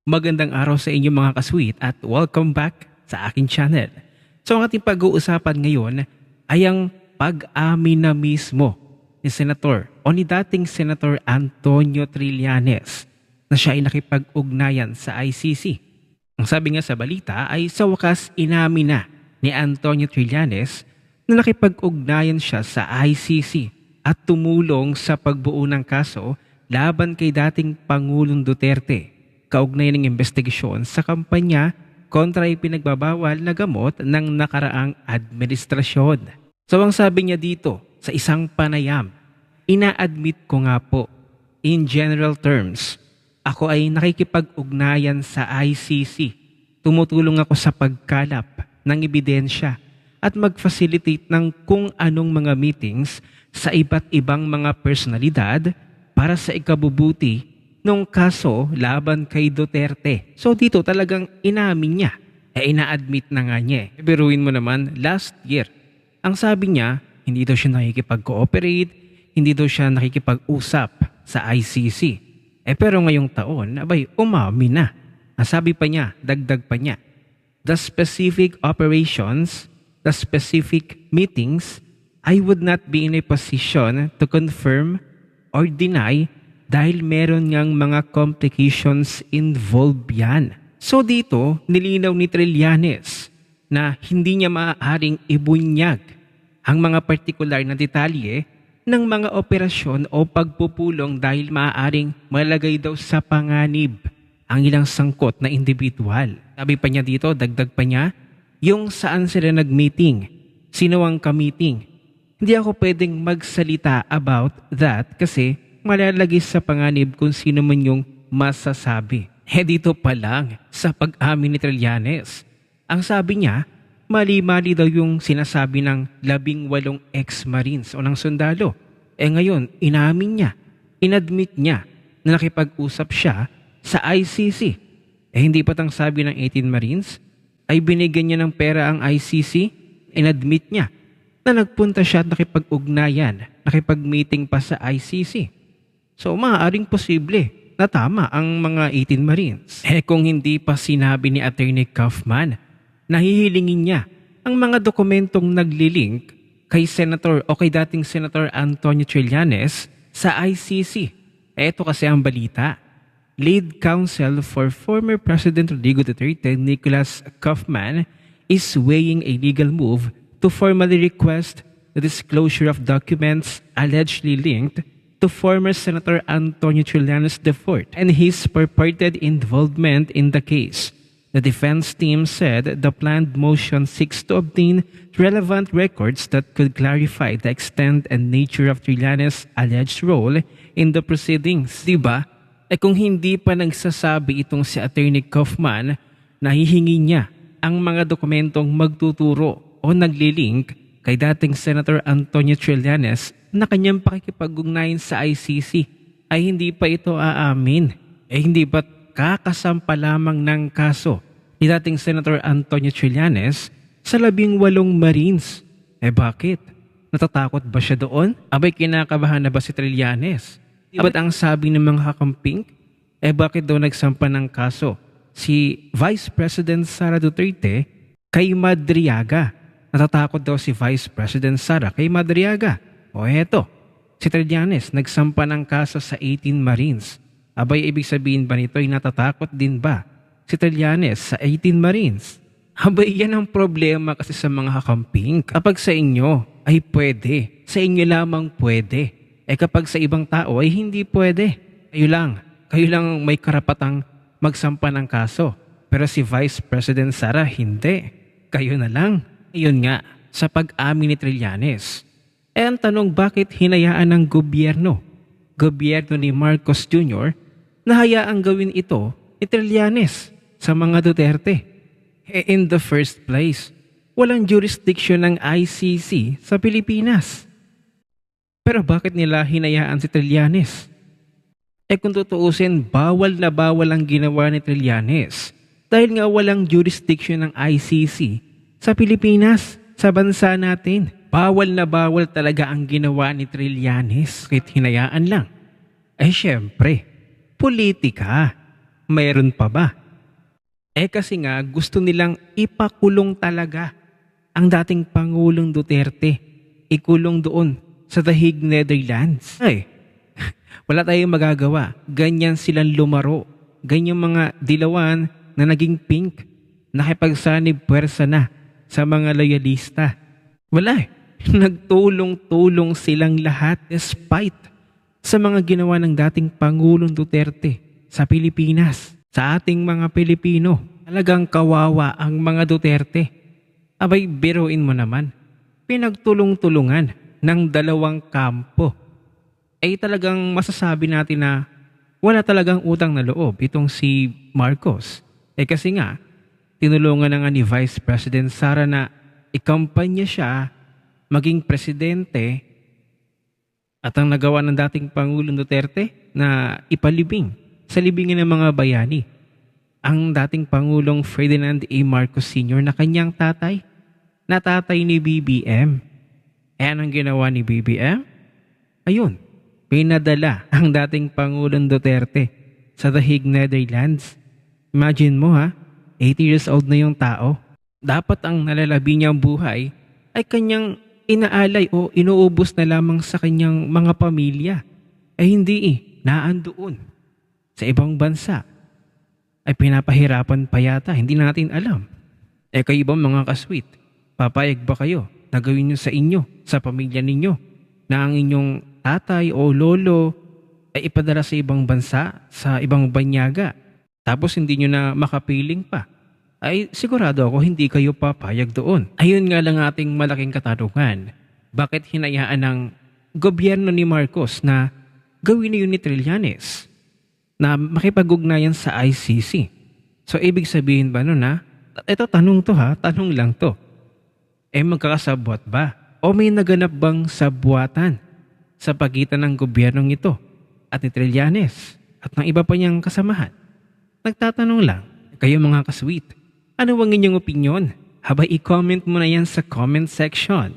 Magandang araw sa inyo mga kasweet at welcome back sa aking channel. So ang ating pag-uusapan ngayon ay ang pag-amin na mismo ni Senator o ni dating Senator Antonio Trillanes na siya ay nakipag-ugnayan sa ICC. Ang sabi nga sa balita ay sa wakas inamin na ni Antonio Trillanes na nakipag-ugnayan siya sa ICC at tumulong sa pagbuo ng kaso laban kay dating Pangulong Duterte kaugnay ng investigasyon sa kampanya kontra ipinagbabawal na gamot ng nakaraang administrasyon. So ang sabi niya dito sa isang panayam, ina-admit ko nga po, in general terms, ako ay nakikipag-ugnayan sa ICC. Tumutulong ako sa pagkalap ng ebidensya at mag-facilitate ng kung anong mga meetings sa iba't ibang mga personalidad para sa ikabubuti nung kaso laban kay Duterte. So dito talagang inamin niya, ina-admit na nga niya. Biruin mo naman, last year, ang sabi niya, hindi daw siya nakikipag-cooperate, hindi daw siya nakikipag-usap sa ICC. Pero ngayong taon, umamin na. Ang sabi pa niya, dagdag pa niya, the specific operations, the specific meetings, I would not be in a position to confirm or deny dahil meron ngang mga complications involved yan. So dito, nilinaw ni Trillanes na hindi niya maaaring ibunyag ang mga partikular na detalye ng mga operasyon o pagpupulong dahil maaaring malagay daw sa panganib ang ilang sangkot na individual. Sabi pa niya dito, dagdag pa niya, yung saan sila nag-meeting, sino ang ka-meeting. Hindi ako pwedeng magsalita about that kasi malalagay sa panganib kung sino man yung masasabi. Dito pa lang sa pag-amin ni Trillanes. Ang sabi niya, mali-mali daw yung sinasabi ng 18 ex-marines o ng sundalo. Ngayon, inamin niya, inadmit niya na nakipag-usap siya sa ICC. Hindi patang sabi ng 18 marines, ay binigyan niya ng pera ang ICC, inadmit niya na nagpunta siya at nakipag-ugnayan, nakipag-meeting pa sa ICC. So maaaring posible na tama ang mga 18 Marines. Kung hindi pa sinabi ni Attorney Kaufman, nahihilingin niya ang mga dokumentong naglilink kay Senator o kay dating Senator Antonio Trillanes sa ICC. Ito kasi ang balita. Lead counsel for former President Rodrigo Duterte, Nicholas Kaufman, is weighing a legal move to formally request the disclosure of documents allegedly linked to former Senator Antonio Trillanes IV and his purported involvement in the case. The defense team said the planned motion seeks to obtain relevant records that could clarify the extent and nature of Trillanes' alleged role in the proceedings. Diba? Kung hindi pa nagsasabi itong si Attorney Kaufman, nahihingi niya ang mga dokumentong magtuturo o naglilink kay dating Senator Antonio Trillanes na kanyang pakikipag-ugnayan sa ICC ay hindi pa ito aamin. Hindi ba kakasampa lamang ng kaso ni dating Senator Antonio Trillanes sa 18 Marines? Bakit? Natatakot ba siya doon? Kinakabahan na ba si Trillanes? Ba't ang sabi ng mga kakamping? Bakit daw nagsampa ng kaso si Vice President Sara Duterte kay Madriaga? Natatakot daw si Vice President Sara kay Madriaga. Eto, si Trillanes nagsampa ng kaso sa 18 Marines. Ibig sabihin ba nito ay natatakot din ba si Trillanes sa 18 Marines? Yan ang problema kasi sa mga kakamping. Kapag sa inyo ay pwede, sa inyo lamang pwede. Kapag sa ibang tao ay hindi pwede. Kayo lang may karapatang magsampa ng kaso. Pero si Vice President Sara hindi. Kayo na lang. Iyon nga, sa pag-amin ni Trillanes. Ang tanong, bakit hinayaan ng gobyerno ni Marcos Jr. na hayaang gawin ito ni Trillanes sa mga Duterte? In the first place, walang jurisdiction ng ICC sa Pilipinas. Pero bakit nila hinayaan si Trillanes? Kung tutuusin, bawal na bawal ang ginawa ni Trillanes dahil nga walang jurisdiction ng ICC sa Pilipinas, sa bansa natin. Bawal na bawal talaga ang ginawa ni Trillanes kahit hinayaan lang. Syempre, politika. mayroon pa ba? Kasi nga gusto nilang ipakulong talaga ang dating Pangulong Duterte. Ikulong doon sa The Hague, Netherlands. Wala tayong magagawa. Ganyan silang lumaro. Ganyan mga dilawan na naging pink. Nakipagsanib puwersa na sa mga loyalista. Wala. Nagtulong-tulong silang lahat despite sa mga ginawa ng dating Pangulong Duterte sa Pilipinas. Sa ating mga Pilipino, talagang kawawa ang mga Duterte. Abay, biruin mo naman. Pinagtulong-tulungan ng dalawang kampo. Talagang masasabi natin na wala talagang utang na loob itong si Marcos. Kasi nga, tinulungan na nga ni Vice President Sara na ikampanya siya maging presidente at ang nagawa ng dating Pangulong Duterte na ipalibing sa libingan ng mga bayani ang dating Pangulong Ferdinand A. Marcos Sr. na kanyang tatay, na tatay ni BBM. Anong ginawa ni BBM? Ayun, pinadala ang dating Pangulong Duterte sa The Hague, Netherlands. Imagine mo 80 years old na yung tao. Dapat ang nalalabi niyang buhay ay kanyang inaalay o inuubos na lamang sa kanyang mga pamilya. Hindi naandoon sa ibang bansa. Pinapahirapan pa yata, hindi natin alam. Kayo ba mga kasweet, papayag ba kayo na gawin nyo sa inyo, sa pamilya ninyo, na ang inyong tatay o lolo ay ipadala sa ibang bansa, sa ibang banyaga, tapos hindi nyo na makapiling pa? Sigurado ako hindi kayo papayag doon. Ayun nga lang ating malaking katanungan. Bakit hinayaan ng gobyerno ni Marcos na gawin na yun ni Trillanes na makipag-ugnayan sa ICC? So ibig sabihin ba nun ito tanong to tanong lang to. Magkakasabwat ba? O may naganap bang sabwatan sa pagitan ng gobyernong ito at ni Trillanes at ng iba pa niyang kasamahan? Nagtatanong lang. Kayo mga kasweet, ano ang inyong opinyon? I-comment mo na yan sa comment section.